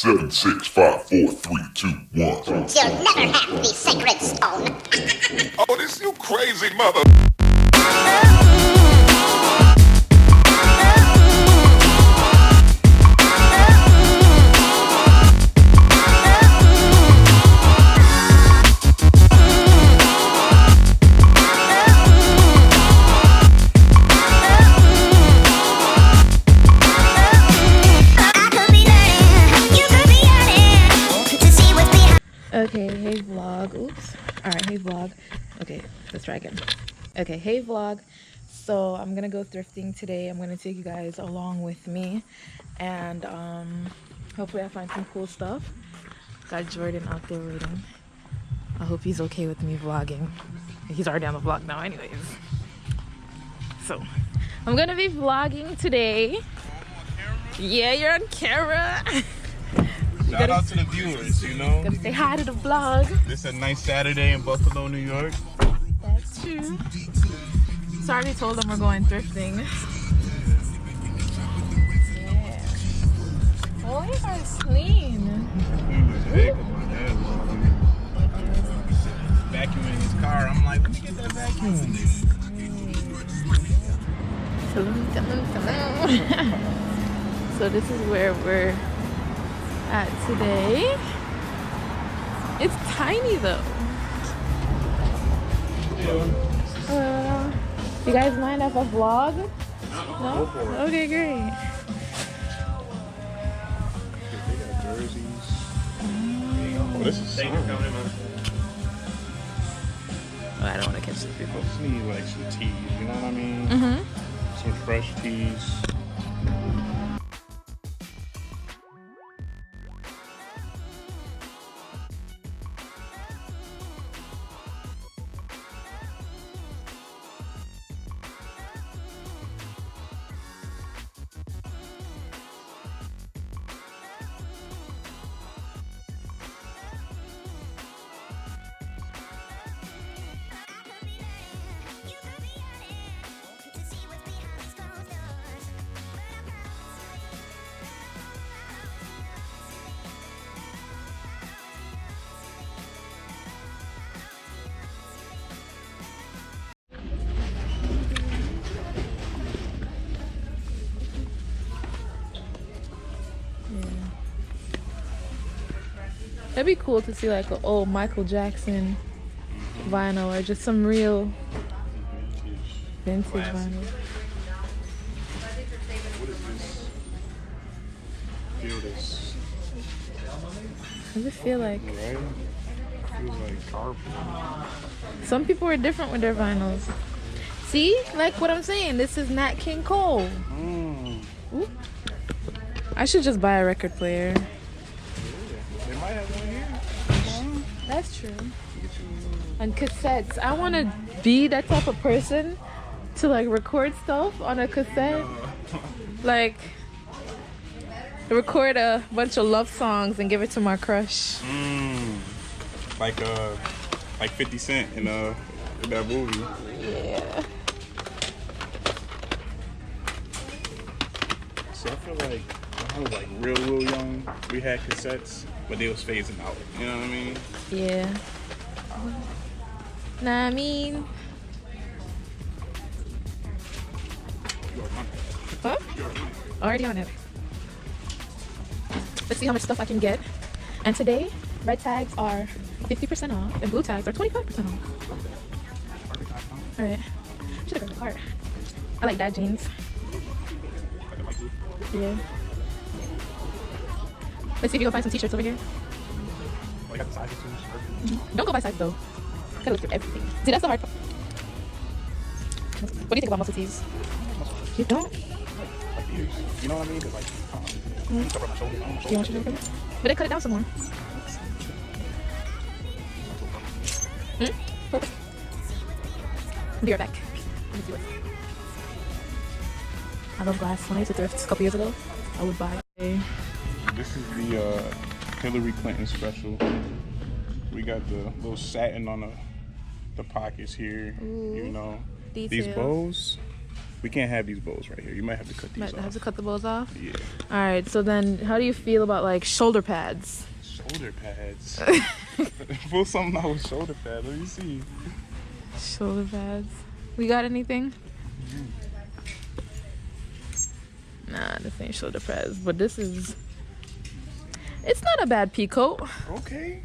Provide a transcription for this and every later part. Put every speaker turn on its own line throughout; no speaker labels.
7, 6, 5, 4, 3, 2, 1.
You'll never have the sacred stone.
Oh, this you crazy mother.
Okay, hey vlog. Oops. Alright, hey vlog. Okay, let's try again. Okay, hey vlog. So I'm gonna go thrifting today. I'm gonna take you guys along with me, and hopefully I find some cool stuff. Got Jordan out there waiting. I hope he's okay with me vlogging. He's already on the vlog now anyways. So I'm gonna be vlogging today. Yeah, you're on camera.
Shout out to the viewers, you know.
Gotta say hi to the vlog.
This is a nice Saturday in Buffalo, New York.
That's true. So I already told them we're going thrifting. Yeah. Oh, you guys clean.
Vacuuming his car. I'm like, let me get that vacuum.
So this is where we're at today. It's tiny though. You guys mind if I vlog? No? Okay, great.
Oh, this is Soundcoud.
Oh, I don't want to catch the people.
I just need like some teas, you know what I mean?
Mm-hmm.
Some fresh teas.
It'd be cool to see like an old Michael Jackson vinyl or just some real vintage vinyl.
What is this? Feel this.
I just feel like
Right? Feels like cardboard.
some people are different with their vinyls. See, like what I'm saying, this is Nat King Cole. Ooh. I should just buy a record player.
They might have one here.
That's true. On cassettes, I want to be that type of person to like record stuff on a cassette. Like record a bunch of love songs and give it to my crush.
Like 50 Cent in that movie.
Yeah.
So I feel like when I was like real young, we had cassettes, but they was phasing out. You know what I mean?
Yeah. Nah, I mean. Huh? Already on it. Let's see how much stuff I can get. And today, red tags are 50% off and blue tags are 25% off. Alright. Should have grabbed the cart. I like dad jeans. Yeah. Let's see if you can find some t-shirts over here.
Oh, you got the sizes too.
Don't go by size though. Gotta look through everything. See, that's the hard part. What do you think about muscle tees? You don't?
Like these. You know what I mean? Cause like, cover my shoulders.
You want your shoulder? But they cut it down some more. Be right back. Let me see what. I love glass. When I used to thrift a couple years ago, I would buy.
This is the Hillary Clinton special. We got the little satin on the pockets here.
Ooh,
you know.
details.
These bows, We can't have these bows right here. You might have to cut these
Might
off.
have to cut the bows off.
Yeah.
All right. So then, how do you feel about like shoulder pads?
Shoulder pads. Pull something out with shoulder pads. Let me see.
Shoulder pads. We got anything? Nah, this ain't shoulder pads. But this is. It's not a bad peacoat.
Okay.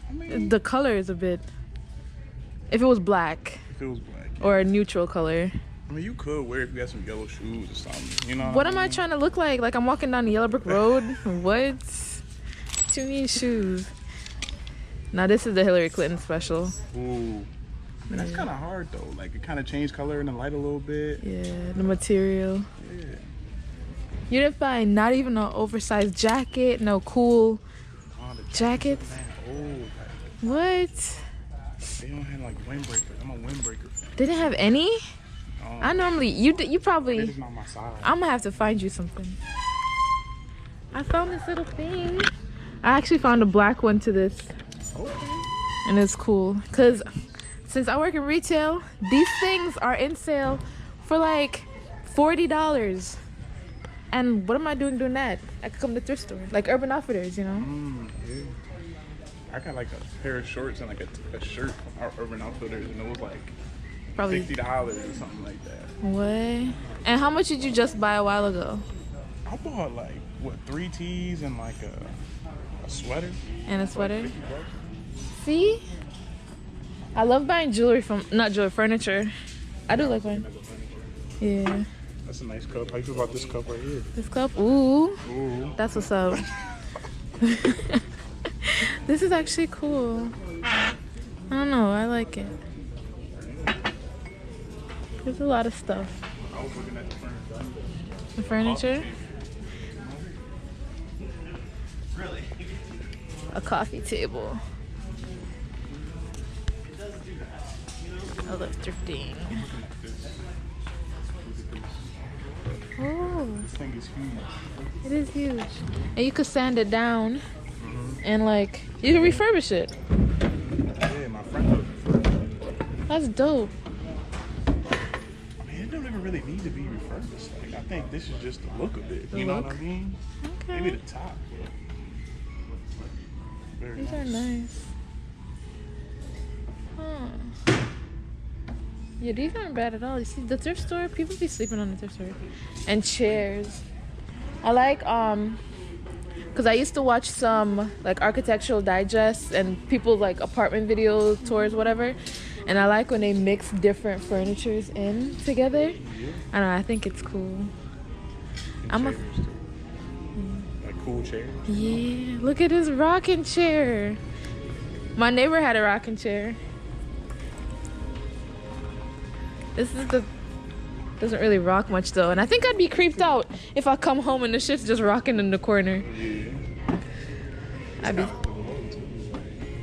I mean,
The color is a bit. If it was black
it feels black.
or a neutral color.
I mean, you could wear it if you got some yellow shoes or something. You know
What am I trying to look like? Like I'm walking down the yellow brick road? What? Too many shoes. Now this is the Hillary Clinton special.
Ooh. Man, that's kind of hard though. Like it kind of changed color in the light a little bit.
Yeah, the material.
Yeah.
You didn't find not even an oversized jacket, no cool
Oh, the
jackets.
Man,
What?
they don't have like windbreakers. I'm a windbreaker fan.
They didn't have any? I normally you
This
probably.
is not my side.
I'm gonna have to find you something. I found this little thing. I actually found a black one to this,
Okay.
and it's cool. Cause since I work in retail, these things are in sale for like $40. And what am I doing that? I could come to thrift store, like Urban Outfitters, you know.
Yeah. I got like a pair of shorts and like a shirt from our Urban Outfitters, and it was like
Probably.
$50 or something like that.
What? And how much did you just buy a while ago?
I bought like what 3 tees and like a sweater.
And a
Like
sweater?
$50.
See? I love buying jewelry from, not jewelry, furniture. I do like buying. Yeah.
That's a nice cup. How you feel about this cup right here?
This cup? Ooh.
Ooh.
That's what's up. This is actually cool. I don't know. I like it. There's a lot of stuff.
I was looking at the furniture.
The furniture. A coffee table. I love thrifting. Oh,
This thing is huge.
it is huge. And you could sand it down and like, you can refurbish it.
Yeah, my friend looked for
That's dope.
I mean, it don't even really need to be refurbished. Like, I think this is just the look of it.
The
You know
look?
what I mean?
Okay.
Maybe the top. Very
These are nice. Huh. Yeah, these aren't bad at all. You see, the thrift store, people be sleeping on the thrift store. And chairs. I like, because I used to watch some, like, architectural digests and people's, like, apartment video tours, whatever. And I like when they mix different furnitures in together. I don't know, I think it's cool. I'm a...
Chairs, too. Like cool chairs.
Yeah, look at this rocking chair. My neighbor had a rocking chair. This is the doesn't really rock much though, and I think I'd be creeped out if I come home and the shit's just rocking in the corner.
Yeah.
I'd be.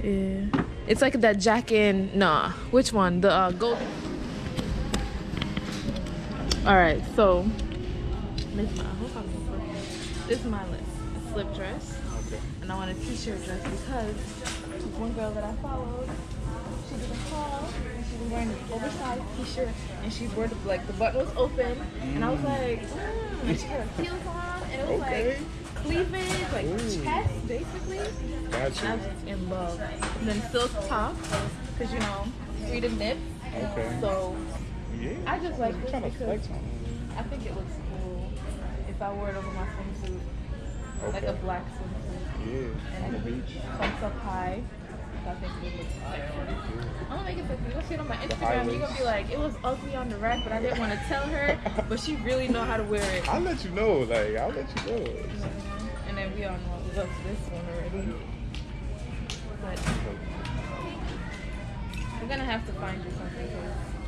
Yeah, it's like that Jack in nah. Which one? The gold. All right, so this is my list. A slip dress,
Okay.
and I want a t-shirt dress because one girl that I followed, she did a haul and she was wearing an oversized t-shirt and she wore like the button was open and I was like, and she had her heels on and it was
Okay.
like cleavage, like chest basically. And I
Gotcha.
was just in love. And then silk top, because you know, freedom knit.
Okay.
So
Yeah.
I just like
I'm
this
trying to
because
flex on it.
I think it looks cool if I wore it over my swimsuit, like a
Okay.
black swimsuit.
Yeah. On the beach.
Comes up high. I think it would look sexy. I'm gonna make it sexy. You'll see it on my
high
Instagram. You're gonna be like, it was ugly on the rack, but I didn't want to tell her. But she really know how to wear it.
I'll let you know. Like, I'll let you know.
And then we all know we love this one already. But we're gonna have to find you something.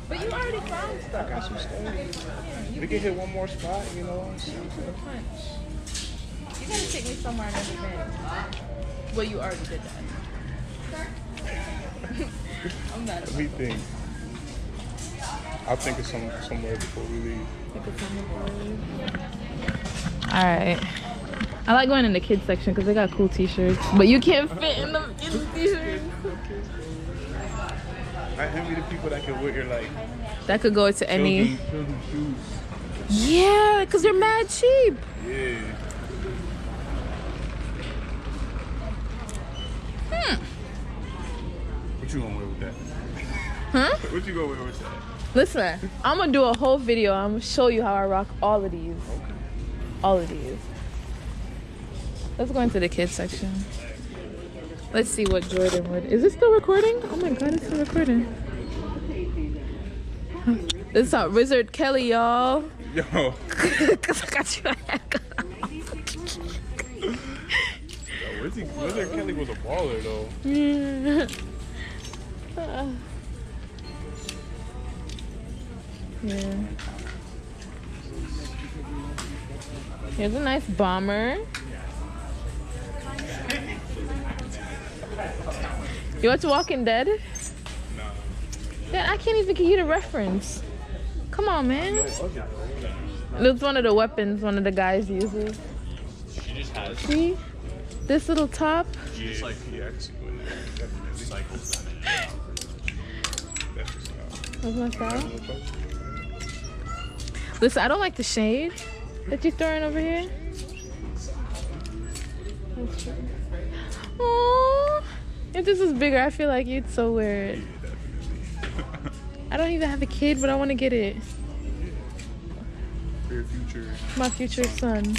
But you already found stuff.
I got some stuff.
Yeah,
We can hit one more spot, you know.
to the punch. You gotta take me somewhere I've never been. Well, you already did that. I'm not.
Let me think. I'll think of somewhere before we leave.
All right. I like going in the kids section because they got cool t-shirts, but you can't fit in the t-shirts.
I envy the people that can wear like
That could go to any.
Children's shoes.
Yeah, because they're mad cheap.
Yeah. What you gonna wear with that?
Huh?
What you gonna wear with that?
Listen, I'm gonna do a whole video. I'm gonna show you how I rock all of these.
Okay.
All of these. Let's go into the kids section. Let's see what Jordan would. Is it still recording? Oh my god, it's still recording. This is how Wizard Kelly, y'all.
Yo.
Cause I got you a haircut.
Wizard Kelly was a baller though.
Yeah. Here's a nice bomber. You watch Walking Dead?
Nah.
Yeah, I can't even give you the reference. Come on, man. It's one of the weapons one of the guys uses.
She just has
See? This little top.
Just like PX. Definitely.
cycles them in and out.
That's just not.
That's my style. Listen, I don't like the shade that you're throwing over here. Aww. If this was bigger, I feel like you'd so wear it. I don't even have a kid, but I want to get it.
For your future.
My future son.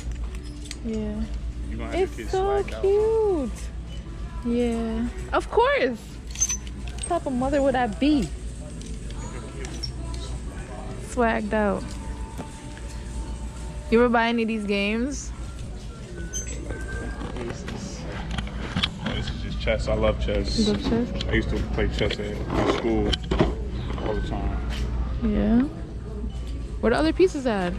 Yeah.
You gonna have your
It's
kids
so
swagged out.
cute. Yeah. Of course. What type of mother would I be? Swagged out. You ever buy any of these games?
This is just chess. I love chess.
You love chess?
I used to play chess at my school all the time.
Yeah. Where the other pieces at?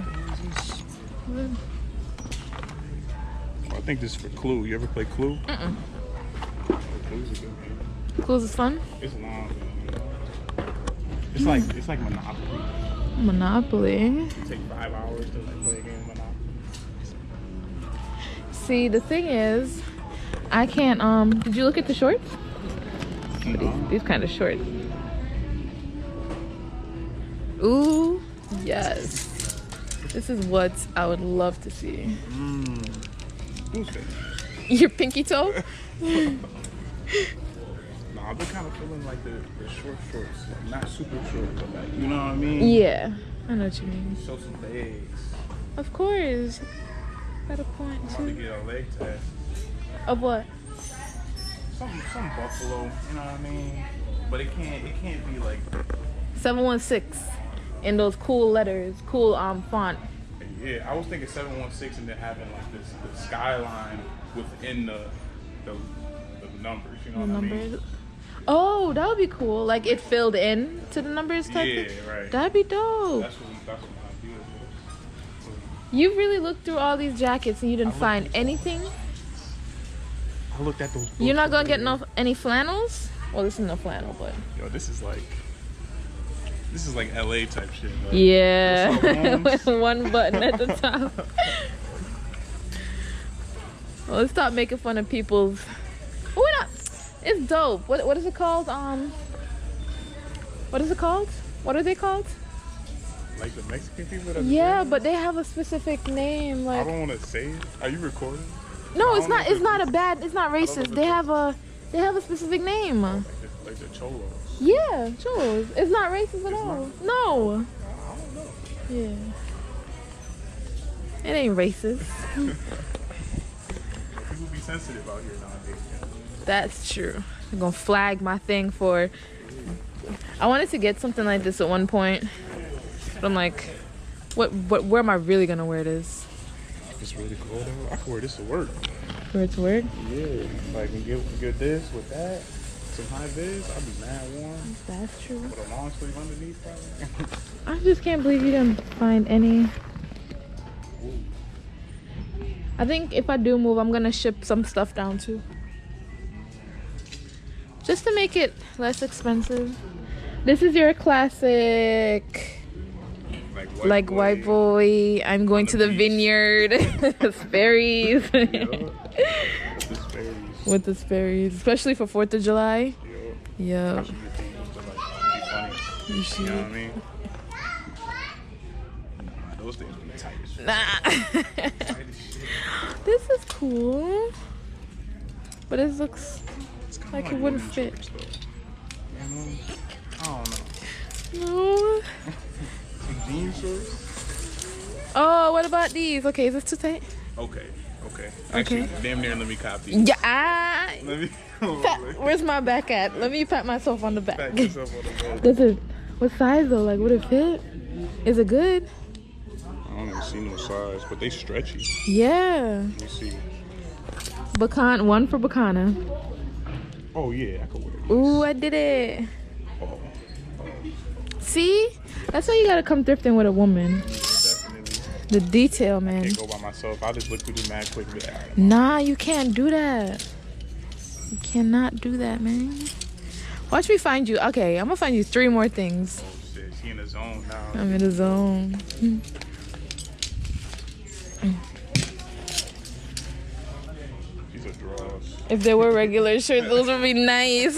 I think this is for Clue. You ever play Clue? Clue's a good game.
Clues is fun?
It's long. It's like Monopoly.
Monopoly.
It take 5 hours to like play a game of Monopoly.
See, the thing is, I can't, did you look at the shorts? These kind of shorts. Ooh, yes. This is what I would love to see.
Who's that?
Your pinky toe?
No, I've been kind of feeling like the short shorts. Like not super short, but like, you know what I mean?
Yeah, I know what you mean.
Show some legs.
Of course. Got a point
I'm about to
too.
get a leg test.
Of what?
Some buffalo, you know what I mean? But it can't be like
716 in those cool letters, cool font.
yeah, I was thinking 716 and then having like the skyline within the numbers, you know
The
what I mean?
numbers. Oh, that would be cool. Like it filled in to the numbers type
Yeah,
thing.
right.
That'd be dope.
That's what my idea was.
You really looked through all these jackets and you didn't find anything?
I looked at those books.
You're not gonna get any flannels? Well, this is no flannel, but
Yo, this is like LA type shit. Like,
yeah,
what's up, Holmes?
with one button at the top. Well, let's stop making fun of people's. Oh, not. It's dope. What is it called? What is it called? What are they called?
Like the Mexican people that
Yeah, but they have a specific name.
I
Like
don't want to say it. Are you recording?
no,
I
it's
don't know
not.
if
It's not a bad. It's not
know if
racist.
it's
They have a specific name.
Like the cholos.
Yeah, sure. It's not racist at all. No.
I don't know.
Yeah. It ain't racist.
People be sensitive out here nowadays.
That's true. I'm gonna flag my thing for. I wanted to get something like this at one point, but I'm like, where am I really gonna wear this?
It's really cold though. I can wear this to work.
Where it's weird?
Yeah. Like get this with that. Some high vis, I'll be mad warm.
That's true.
With a long sleeve underneath probably.
I just can't believe you didn't find any. I think if I do move, I'm gonna ship some stuff down too. Just to make it less expensive. This is your classic, like white boy. I'm going to the
beach.
vineyard. Sperry's.
The Sperry's.
With the Sperry's, especially for 4th of July.
Yo.
Yeah.
I should get these just to like be funny.
You
You know
should.
what I mean? Those things be tight as shit.
Nah. This is cool. But it looks like it wouldn't fit.
Shorts, though. You know? I don't know.
No.
Some jean shorts?
Oh, what about these? Okay, is this too tight?
Okay. Actually, damn near let me copy.
Yeah.
Let me.
Where's my back at? Let me pat myself on the back.
Pat yourself on the back.
Does it? What size though? Like, would it fit? Is it good?
I don't even see no size, but they stretchy.
Yeah.
Let me see.
One for Bicana.
Oh yeah, I could wear this.
Ooh, I did it.
Oh,
See? That's why you gotta come thrifting with a woman.
definitely.
The detail, man.
Can't go by myself. I'll just look through the mad quick. But
Nah, you can't do that. You cannot do that, man. Watch me find you. Okay, I'm gonna find you 3 more things.
oh shit, she in the zone now.
I'm in the zone.
These are draws.
If they were regular shirts, those would be nice.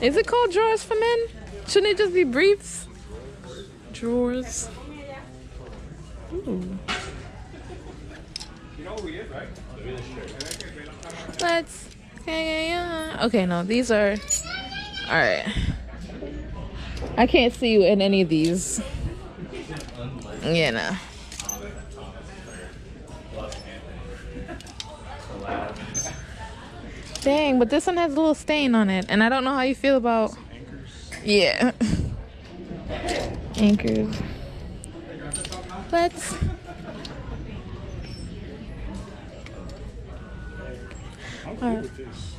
Is it called drawers for men? Shouldn't it just be briefs? Drawers. Ooh. Let's. Okay, no, these are. Alright. I can't see you in any of these. Yeah, no. Dang, but this one has a little stain on it, and I don't know how you feel about. Yeah. Anchors. Let's.
I'm cool with this.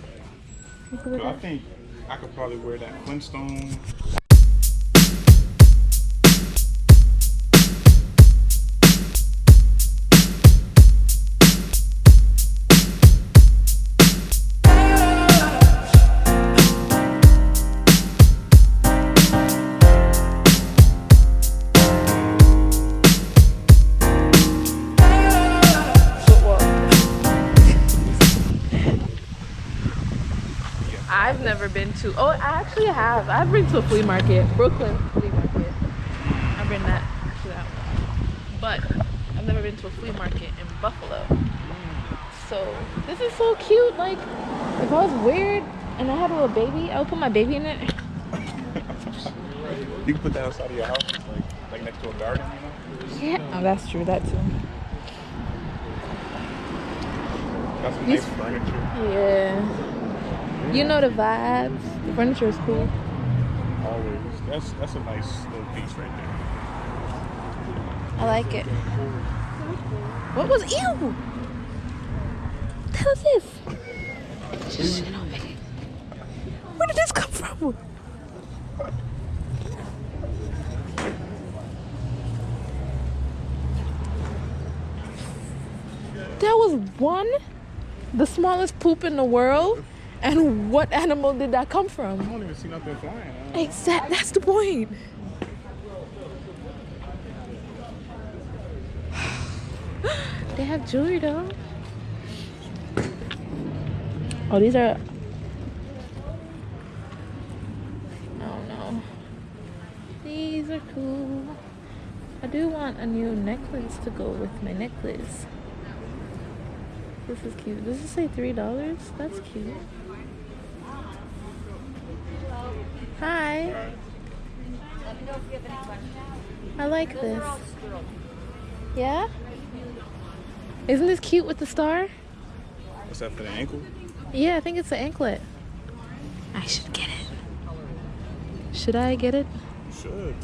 But I think I could probably wear that Flintstone.
I've never been to. Oh, I actually have. I've been to a flea market, Brooklyn flea market. I've been that to that one, but I've never been to a flea market in Buffalo. So this is so cute. Like, if I was weird and I had a little baby, I would put my baby in it.
You can put that outside of your house, like next to a garden, you know?
Yeah. Oh, that's true. That too.
Got some nice furniture.
Yeah. You know the vibes. The furniture is cool.
Always. That's a nice little piece right there.
I like it. What was ew? What the hell is this? Just shit on me. Where did this come from? That was one, the smallest poop in the world. And what animal did that come
I
from?
don't even see nothing flying.
Exact. That's the point. They have jewelry though. Oh, these are. Oh no. These are cool. I do want a new necklace to go with my necklace. This is cute. Does it say $3? That's cute. Hi. I like this. Yeah? Isn't this cute with the star?
What's that for the ankle?
Yeah, I think it's the anklet. I should get it. Should I get it?
You should.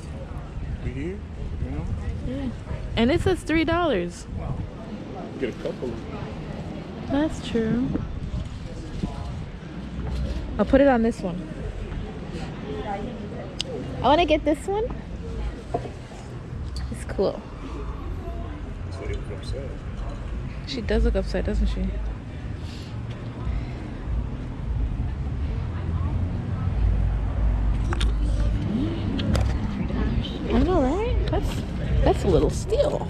We here, you know?
Yeah. And it says $3.
Get a couple.
That's true. I'll put it on this one. I want to get this one. It's cool.
That's what it look upset.
She does look upset, doesn't she? I know, right? That's a little steal.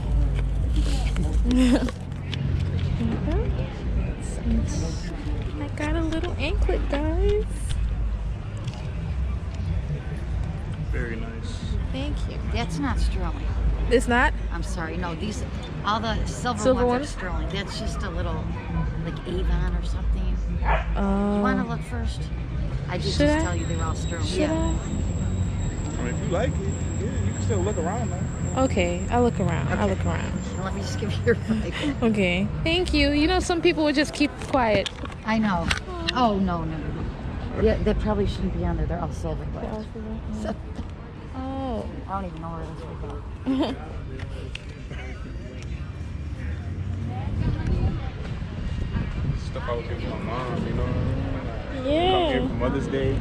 I got a little anklet, guys.
Very nice.
Thank you.
That's not sterling.
It's not?
I'm sorry. No, these, all the
Silver
ones
ones?
are sterling. That's just a little, like Avon or something. You want to look first? I just
Should I?
tell you they're all sterling.
Should
Yeah.
I mean, if you like it, yeah, you can still look around though.
Okay, I'll look around. I'll look around.
Now let me just give you your Bible.
Okay, thank you. You know, some people would just keep quiet.
I know. Oh, no. Yeah, that probably shouldn't be on there. They're all silver. But
Oh.
I don't even know where this would go.
Stuff I would give my mom, you know.
Yeah.
Come here for Mother's Day.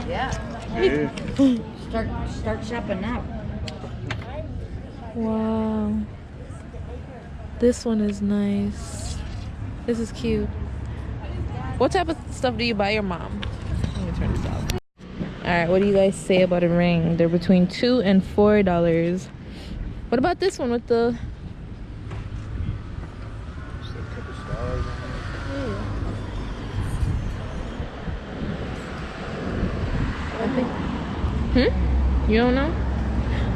Yeah.
Yeah.
Start shopping now.
Wow. This one is nice. This is cute. What type of stuff do you buy your mom? Let me turn this off. Alright, what do you guys say about a ring? They're between $2 and $4. What about this one with the...
Just a couple stars on it.
You don't know?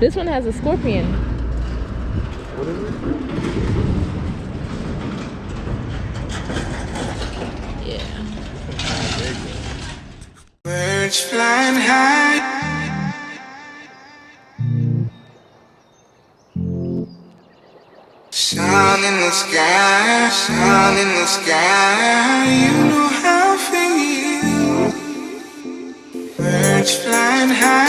This one has a scorpion.
What is it?
Yeah.
Birds flying high. Sun in the sky, sun in the sky. You know how I feel. Birds flying high.